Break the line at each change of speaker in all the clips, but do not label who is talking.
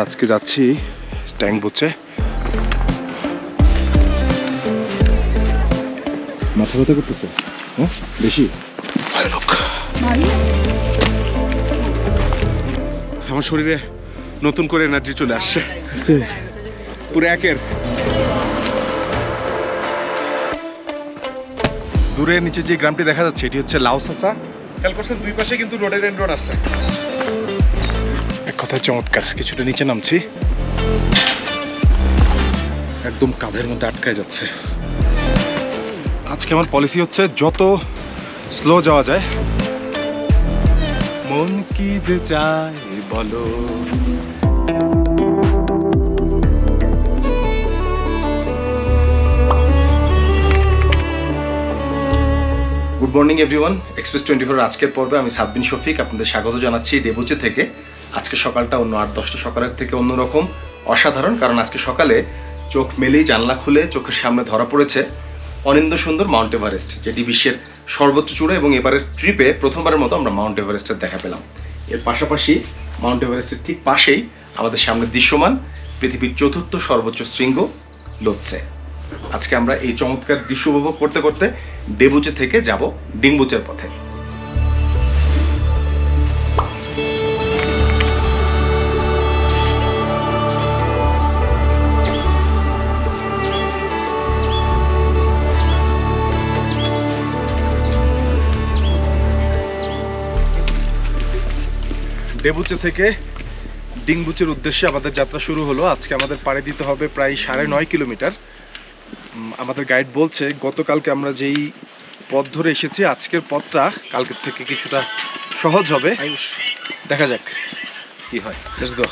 আজকে যাচ্ছি ট্যাঙ্ক বুচে। মাথা ব্যথা করতেছে বেশি?
আমার শরীরে নতুন করে এনার্জি চলে আসছে পুরো একের।
দূরে নিচে যে গ্রামটি দেখা যাচ্ছে এটি হচ্ছে লাউসাসা।
খেয়াল করছেন দুই পাশে কিন্তু রোডের এন্ড রোড আছে।
এক কথায় চমৎকার। কিছুটা নিচে নামছি, একদম কাঁধের মধ্যে আটকায় যাচ্ছে। আজকে আমার পলিসি হচ্ছে যত স্লো যাওয়া যায়। মন কি যে চায় বলো। Good morning everyone. এক্সপ্রেস 24 আজকের পর্বে আমি সাব্বিন শফিক আপনাদের স্বাগত জানাচ্ছি ডেবুচে থেকে। আজকে সকালটা অন্য 8-10টা সকালের থেকে অন্যরকম, অসাধারণ। কারণ আজকে সকালে চোখ মেলেই জানলা খুলে চোখের সামনে ধরা পড়েছে অনিন্দ্য সুন্দর মাউন্ট এভারেস্ট, যেটি বিশ্বের সর্বোচ্চ চূড়া। এবং এবারের ট্রিপে প্রথমবারের মতো আমরা মাউন্ট এভারেস্টের দেখা পেলাম। এর পাশাপাশি মাউন্ট এভারেস্টের ঠিক পাশেই আমাদের সামনে দৃশ্যমান পৃথিবীর চতুর্থ সর্বোচ্চ শৃঙ্গ লোৎসে। আজকে আমরা এই চমৎকার দৃশ্য উপভোগ করতে করতে ডেবুচে থেকে যাব ডিংবুচের পথে। ডেবুচে থেকে ডিংবুচের উদ্দেশ্যে আমাদের যাত্রা শুরু হলো। আজকে আমাদের পাড়ি দিতে হবে প্রায় 9.5 কিলোমিটার। আমাদের গাইড বলছে গতকালকে আমরা যেই পথ ধরে এসেছি আজকের পথটা কালকের থেকে কিছুটা সহজ হবে। দেখা যাক কি হয়। Let's go.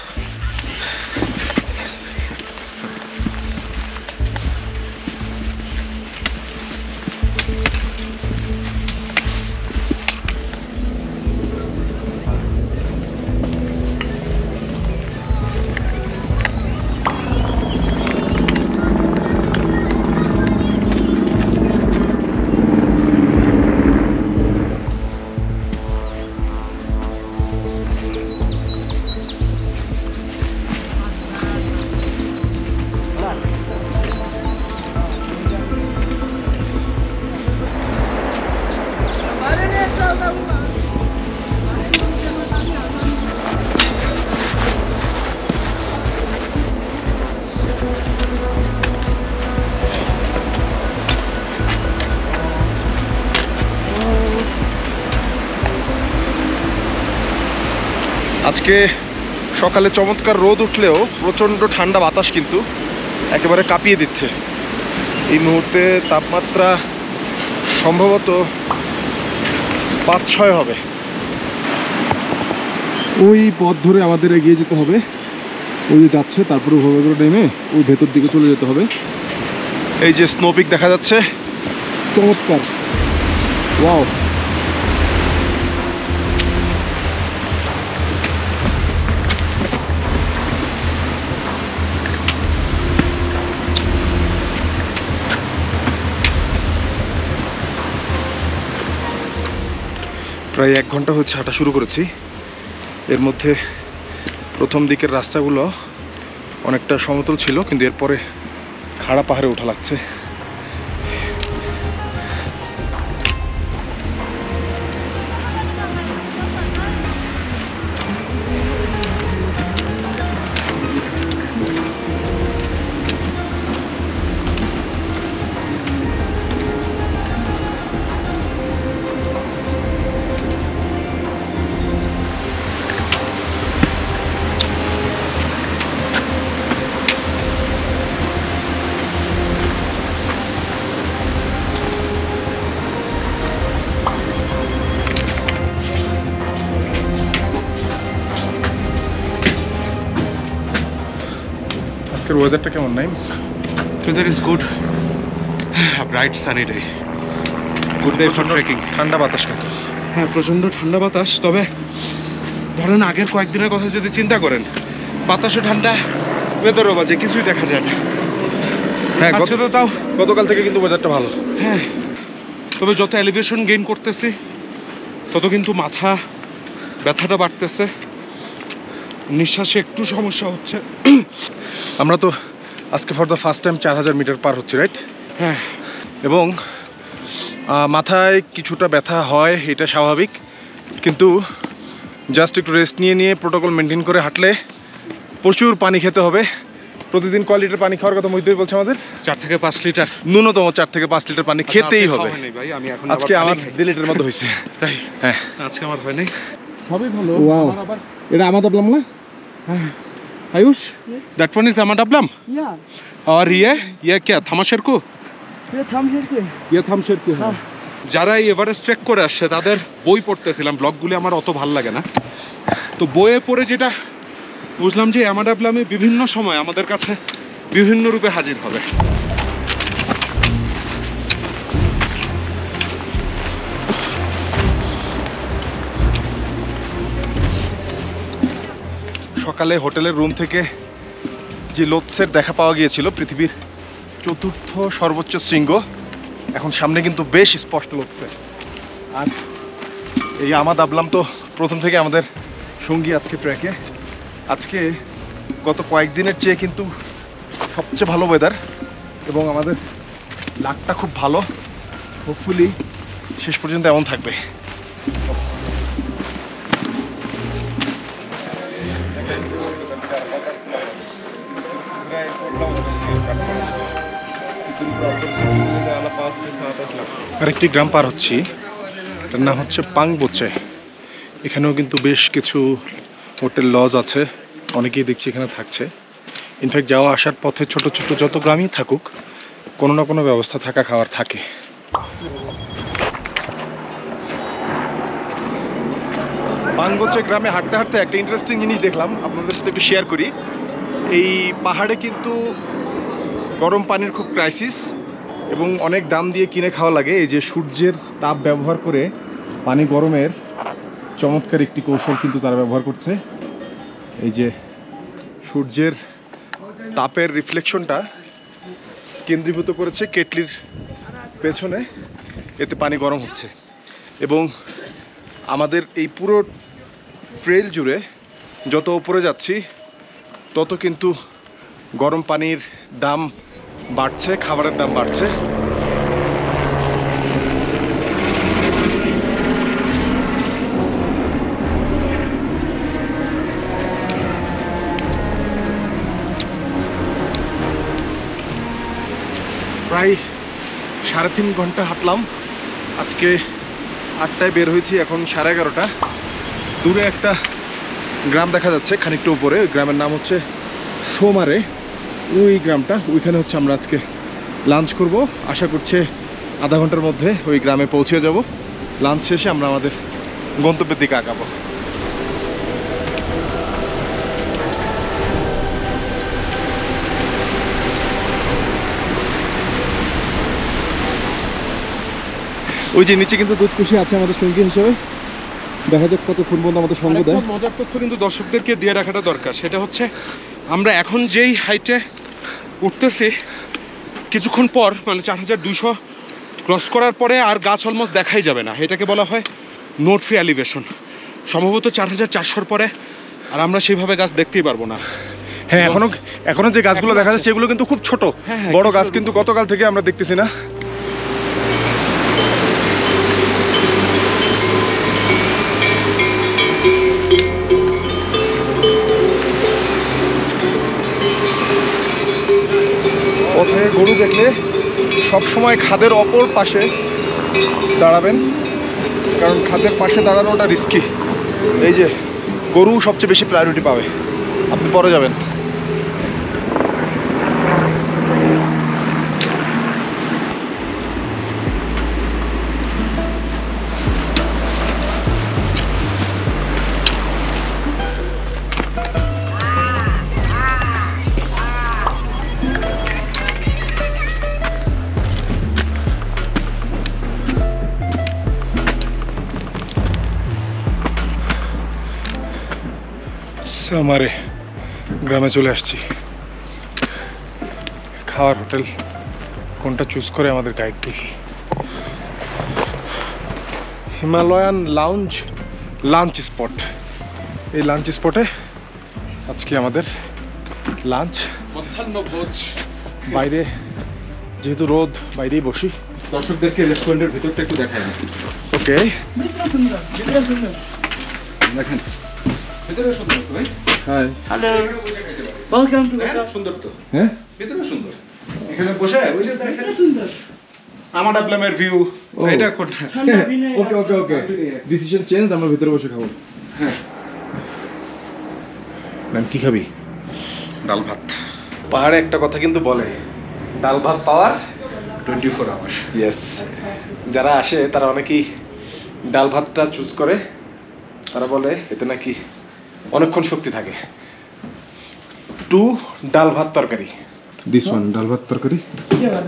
আজকে সকালে চমৎকার রোদ উঠলেও প্রচণ্ড ঠান্ডা বাতাস কিন্তু একেবারে কাঁপিয়ে দিচ্ছে। এই মুহূর্তে তাপমাত্রা সম্ভবত 5-6 হবে। ওই পথ ধরে আমাদের এগিয়ে যেতে হবে। ওই যে যাচ্ছে, তারপরে ওভাবে করে নেমে ওই ভেতর দিকে চলে যেতে হবে। এই যে স্নোপিক দেখা যাচ্ছে, চমৎকার। ওয়াও। প্রায় 1 ঘন্টা হচ্ছে হাঁটা শুরু করেছি। এর মধ্যে প্রথম দিকের রাস্তাগুলো অনেকটা সমতল ছিল, কিন্তু এরপরে খাড়া পাহাড়ে ওঠা লাগছে। আজকের ওয়েদারটা কেমন নাই?
Weather is good. A bright sunny day. Good day for trekking.
ঠান্ডা বাতাস কিন্তু।
হ্যাঁ, প্রচণ্ড ঠান্ডা বাতাস। তবে ধরেন আগের কয়েকদিনের কথা যদি চিন্তা করেন, বাতাসও ঠান্ডা, ওয়েদারও বাজে, কিছুই দেখা যায় না।
হ্যাঁ,
আজকে তো তাও
গতকাল থেকে কিন্তু ওয়েদারটা ভালো।
হ্যাঁ, তবে যত এলিভেশন গেইন করতেছি তত কিন্তু মাথা ব্যথাটা বাড়তেছে। নিঃশ্বাসে একটু সমস্যা হচ্ছে।
আমরা তো আজকে for the first time 4000 metre পার হচ্ছে, রাইট?
হ্যাঁ,
এবং মাথায় কিছুটা ব্যথা হয়, এটা স্বাভাবিক, কিন্তু জাস্ট একটু রেস্ট নিয়ে প্রোটোকল মেনটেন করে হাঁটলে। প্রচুর পানি খেতে হবে, প্রতিদিন কয় লিটার পানি খাওয়ার কথা মহিদুল বলছে আমাদের?
4 থেকে 5 লিটার,
ন্যূনতম 4 থেকে 5 লিটার পানি খেতেই হবে।
ভাই আমি এখন
আজকে আমার 2 লিটার মতো হয়েছে।
তাই?
হ্যাঁ,
আজকে আমার হয় নাই। সবই ভালো।
Wow.
আমার আবার
এটা আমাদ আবলাম না?
Ayush, that one is Ahmad Ablam?
Yeah,
और ये क्या থামাশের কো?
ये थम शेरके।
ये থামশের কো। যারা এই এভারেস্ট ট্রেক করে আসছে তাদের বই পড়তেছিলাম, ব্লগগুলি আমার অত ভালো লাগে না, তো বইয়ে পড়ে যেটা বুঝলাম যে আহমদ আবলামে বিভিন্ন সময় আমাদের কাছে বিভিন্ন রূপে হাজির হবে।
সকালে হোটেলের রুম থেকে যে লোৎসের দেখা পাওয়া গিয়েছিল, পৃথিবীর 4র্থ সর্বোচ্চ শৃঙ্গ, এখন সামনে কিন্তু বেশ স্পষ্ট লোৎসে। আর এই আমাদ আবলাম তো প্রথম থেকে আমাদের সঙ্গী আজকে ট্র্যাকে। আজকে গত কয়েকদিনের চেয়ে কিন্তু সবচেয়ে ভালো ওয়েদার এবং আমাদের লাকটা খুব ভালো। হোপফুলি শেষ পর্যন্ত এমন থাকবে। আরেকটি গ্রাম পার হচ্ছি, এটার নাম হচ্ছে পাংবোচে। এখানেও কিন্তু বেশ কিছু হোটেল লজ আছে, অনেকেই দেখছি এখানে থাকছে। ইনফ্যাক্ট যাওয়া আসার পথে ছোট ছোট যত গ্রামই থাকুক, কোনো না কোনো ব্যবস্থা থাকা খাওয়ার থাকে। পাংবোচে গ্রামে হাঁটতে হাঁটতে একটা ইন্টারেস্টিং জিনিস দেখলাম, আপনাদের সাথে একটু শেয়ার করি। এই পাহাড়ে কিন্তু গরম পানির খুব ক্রাইসিস এবং অনেক দাম দিয়ে কিনে খাওয়া লাগে। এই যে সূর্যের তাপ ব্যবহার করে পানি গরমের চমৎকার একটি কৌশল কিন্তু তারা ব্যবহার করছে। এই যে সূর্যের তাপের রিফ্লেকশনটা কেন্দ্রীভূত করেছে কেটলির পেছনে, এতে পানি গরম হচ্ছে। এবং আমাদের এই পুরো ট্রেল জুড়ে যত উপরে যাচ্ছি তত কিন্তু গরম পানির দাম বাড়ছে, খাবারের দাম বাড়ছে। প্রায় 3.5 ঘন্টা হাঁটলাম। আজকে 8টায় বের হয়েছি, এখন 11:30। দূরে একটা গ্রাম দেখা যাচ্ছে খানিকটা উপরে, ওই গ্রামের নাম হচ্ছে সোমারে। ওই গ্রামটা, ওইখানে হচ্ছে আমরা আজকে লাঞ্চ করব। আশা করছি আধা ঘন্টার মধ্যে ওই গ্রামে পৌঁছে যাব। লাঞ্চ শেষে আমরা আমাদের গন্তব্যের দিকে আগাবো। ওই যে নিচে কিন্তু দুধকুশি আছে আমাদের সঙ্গী হিসেবে, দেখা যাক কতক্ষণ পর্যন্ত আমাদের সঙ্গ দেয়।
মজার তথ্য কিন্তু দর্শকদেরকে দিয়ে রাখাটা দরকার, সেটা হচ্ছে আমরা এখন যেই হাইটে উঠতেছি, কিছুক্ষণ পর মানে 4200 ক্রস করার পরে আর গাছ অলমোস্ট দেখাই যাবে না। এটাকে বলা হয় নোট ফ্রি এলিভেশন। সম্ভবত 4400 পরে আর আমরা সেইভাবে গাছ দেখতেই পারবো না।
হ্যাঁ, এখনো যে গাছগুলো দেখা যাচ্ছে সেগুলো কিন্তু খুব ছোট, বড় গাছ কিন্তু গতকাল থেকে আমরা দেখতেছি না। পথে গরু দেখলে সবসময় খাদের অপর পাশে দাঁড়াবেন, কারণ খাদের পাশে দাঁড়ানোটা রিস্কি। এই যে গরু সবচেয়ে বেশি প্রায়োরিটি পাবে, আপনি পরে যাবেন। আমারে গ্রামে চলে আসছি। খাওয়ার হোটেল কোনটা চুজ করে আমাদের গাইড দেখি। Himalayan lunch spot. এই লাঞ্চ স্পটে আজকে আমাদের লাঞ্চ,
মধ্যাহ্ন ভোজ।
বাইরে যেহেতু রোদ বাইরেই বসি।
দর্শকদেরকে রেস্টুরেন্টের ভিতরটা একটু দেখাই না।
ওকে,
দেখেন ভিতরে সুন্দর তো ভাই।
হাই।
Hello. Welcome to
দেখেন,
Bhutan.
সুন্দর তো,
হ্যাঁ,
ভিতরে সুন্দর। এখানে বসে বসে দেখেন
সুন্দর।
আমার আপনার ভিউ।
ও।
এটা কোনটা?
ঠান্ডা বিনয়।
ওকে ওকে ওকে, ডিসিশন চেঞ্জ, আমরা ভিতরে বসে খাবো।
হ্যাঁ,
ম্যাম কি খাবি?
ডাল ভাত
পাহাড়ে একটা কথা কিন্তু বলে, ডাল ভাত পাওয়ার
24 আওয়ার।
ইয়েস। যারা আসে তারা অনেকেই ডাল ভাতটা চুজ করে, তারা বলে এতে নাকি অনেকক্ষণ শক্তি থাকে। টু ডাল ভাত তরকারি, দিস ওয়ান ডাল ভাত তরকারি।
Yeah.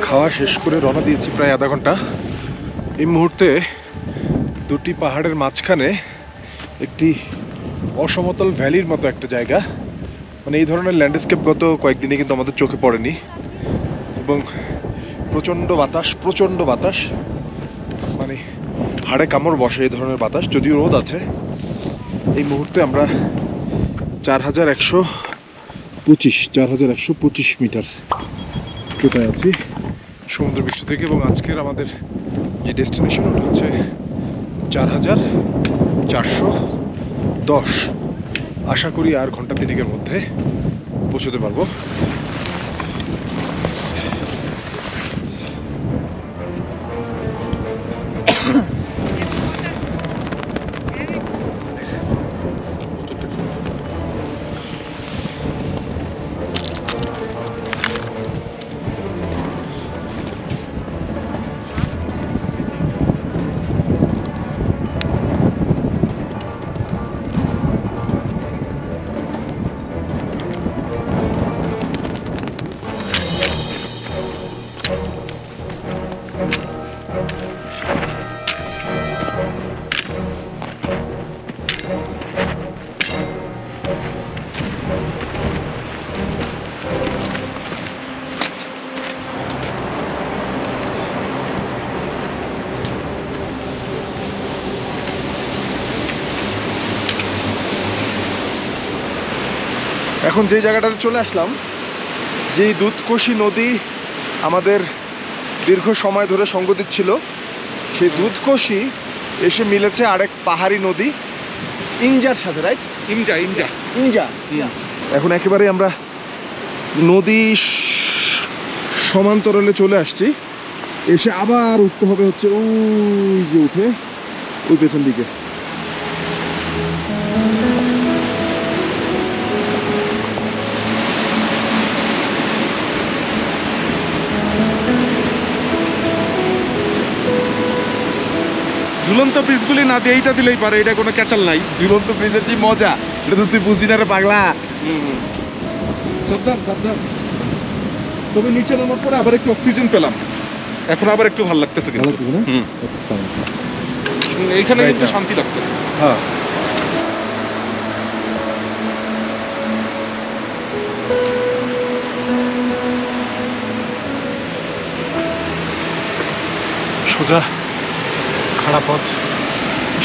খাওয়া শেষ করে রওনা দিয়েছি প্রায় আধা ঘন্টা। এই মুহূর্তে দুটি পাহাড়ের মাঝখানে একটি অসমতল ভ্যালির মতো একটা জায়গা, মানে এই ধরনের ল্যান্ডস্কেপ গত কয়েকদিনে কিন্তু আমাদের চোখে পড়েনি, এবং প্রচণ্ড বাতাস, মানে হাড়ে কামড় বসে এই ধরনের বাতাস। যদিও রোদ আছে, এই মুহূর্তে আমরা 4125 মিটার উচ্চতায় আছি সমুদ্র পৃষ্ঠ থেকে, এবং আজকের আমাদের যে ডেস্টিনেশন ওটা হচ্ছে 4410। আশা করি আর ঘন্টা তিনেকের মধ্যে পৌঁছতে পারবো। এখন যে জায়গাটাতে চলে আসলাম, যেই দুধকোশী নদী আমাদের দীর্ঘ সময় ধরে সঙ্গ দিচ্ছিল, সেই দুধকোশী এসে মিলেছে আরেক পাহাড়ি নদী ইঞ্জার সাথে, রাইট?
ইঞ্জা।
ইঞ্জা। এখন একেবারে আমরা নদী সমান্তরালে চলে আসছি, এসে আবার উঠতে হবে হচ্ছে ওই যে উঠে ওই পেছন দিকে।
ঝুলন্ত ব্রিজগুলি না দিয়ে এইটা দিলেই পারে, এটা কোনো ক্যাচাল নাই।
ঝুলন্ত ব্রিজের যে মজা, এটা তো তুই বুঝবি না রে পাগলা।
সাবধান। তবে নিচে নামার পরে আবার একটু অক্সিজেন পেলাম, এখন আবার একটু ভালো লাগতেছে কিন্তু। এইখানে কিন্তু শান্তি লাগতেছে।
হ্যাঁ, সোজা খাড়া পথ,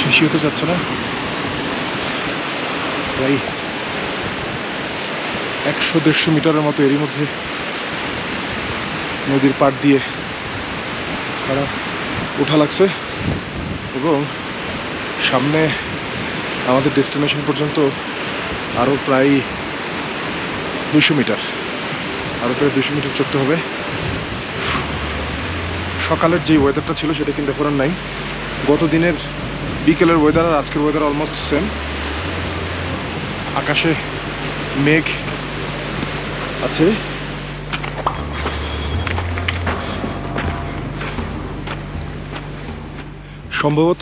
শেষই হতে যাচ্ছে না। প্রায় 100-150 মিটারের মতো এরই মধ্যে নদীর পাড় দিয়ে খাড়া ওঠা লাগছে, এবং সামনে আমাদের ডেস্টিনেশন পর্যন্ত আরও প্রায় 200 মিটার, আরও প্রায় 200 মিটার চড়তে হবে। সকালের যে ওয়েদারটা ছিল সেটা কিন্তু এখন আর নাই। গত দিনের বিকেলের ওয়েদার আর আজকের ওয়েদার অলমোস্ট সেম। আকাশে মেঘ আছে, সম্ভবত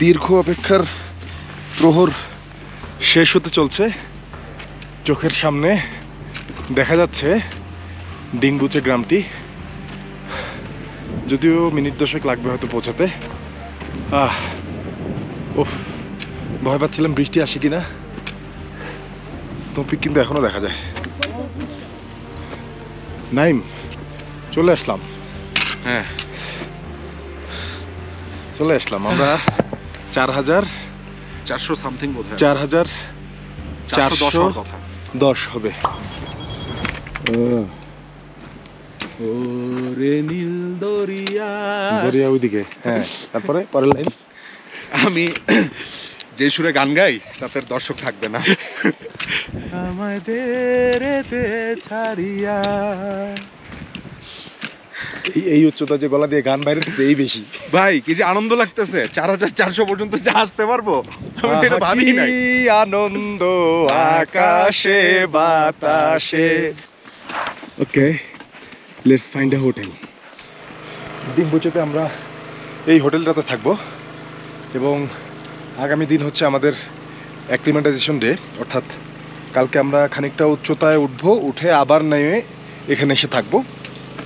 দীর্ঘ অপেক্ষার প্রহর শেষ হতে চলছে। চোখের সামনে দেখা যাচ্ছে ডিংবুচে গ্রামটি। যদিও মিনিট 10 লাগবে হয়তো পৌঁছাতে। ওহ, ভয় পাচ্ছিলাম বৃষ্টি আসে কিনা। স্নোপিক কিন্তু এখনো দেখা যায়। নাইম, চলে আসলাম।
হ্যাঁ,
চলে আসলাম আমরা
4,400 সামথিং বোধ হয়।
4,410
হওয়ার কথা।
হবে।
ওরে নীল দরিয়া।
দরিয়া ওইদিকে। হ্যাঁ, তারপরে পরের লাইন।
আমি যে সুরে গান গাই তাতে দর্শক থাকবে না। আমাদের ছাড়িয়া।
এই উচ্চতা যে গলা দিয়ে গান বাইরে দিচ্ছে এই বেশি।
ভাই কি যে আনন্দ লাগতেছে, 4,400 পর্যন্ত যে আসতে পারবো আমি তো এটা ভাবি নাই।
কি আনন্দ আকাশে বাতাসে। ওকে, লেটস ফাইন্ড আ হোটেল। ডিম্বুচেতে আমরা এই হোটেলটাতে থাকবো এবং আগামী দিন হচ্ছে আমাদের অ্যাক্লিমেটাইজেশন ডে, অর্থাৎ কালকে আমরা খানিকটা উচ্চতায় উঠবো, উঠে আবার নেমে এখানে এসে থাকবো,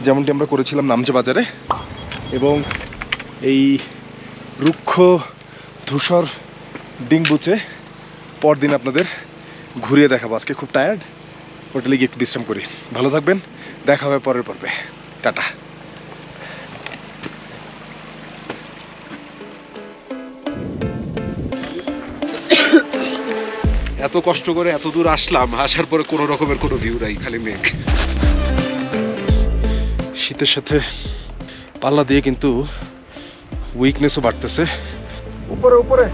যেমনটি আমরা করেছিলাম নামচে বাজারে। এবং এই রুক্ষ ধূসর ডিম্বুচে পরদিন আপনাদের ঘুরিয়ে দেখাবো। আজকে খুব টায়ার্ড, হোটেলে গিয়ে একটু বিশ্রাম করি। ভালো থাকবেন, দেখা হবে পরের পর্বে। টাটা।
এত কষ্ট করে এত দূর আসলাম, আসার পরে কোনো রকমের কোনো ভিউ নাই, খালি মেঘ।
শীতের সাথে পাল্লা দিয়ে কিন্তু উইকনেসও বাড়তেছে। উপরে উপরে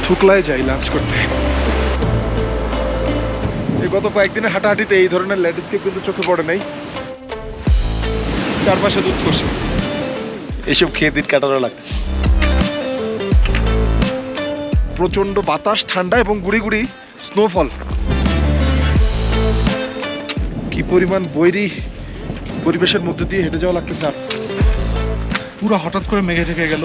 থুকলায় যাই লাঞ্চ করতে। এই গত কয়েকদিনের হাঁটাহাঁটিতে এই ধরনের ল্যান্ডস্কেপ কিন্তু চোখে পড়ে নাই। চারপাশে দুধ কষে এইসব খেয়ে দিন কাটানো লাগছে। প্রচন্ড বাতাস, ঠান্ডা এবং গুড়ি গুড়ি স্নোফল। কি পরিমাণ বৈরী পরিবেশের মধ্যে দিয়ে হেঁটে যাওয়া লাগতেছে।
পুরো হঠাৎ করে মেঘে ঢেকে গেল।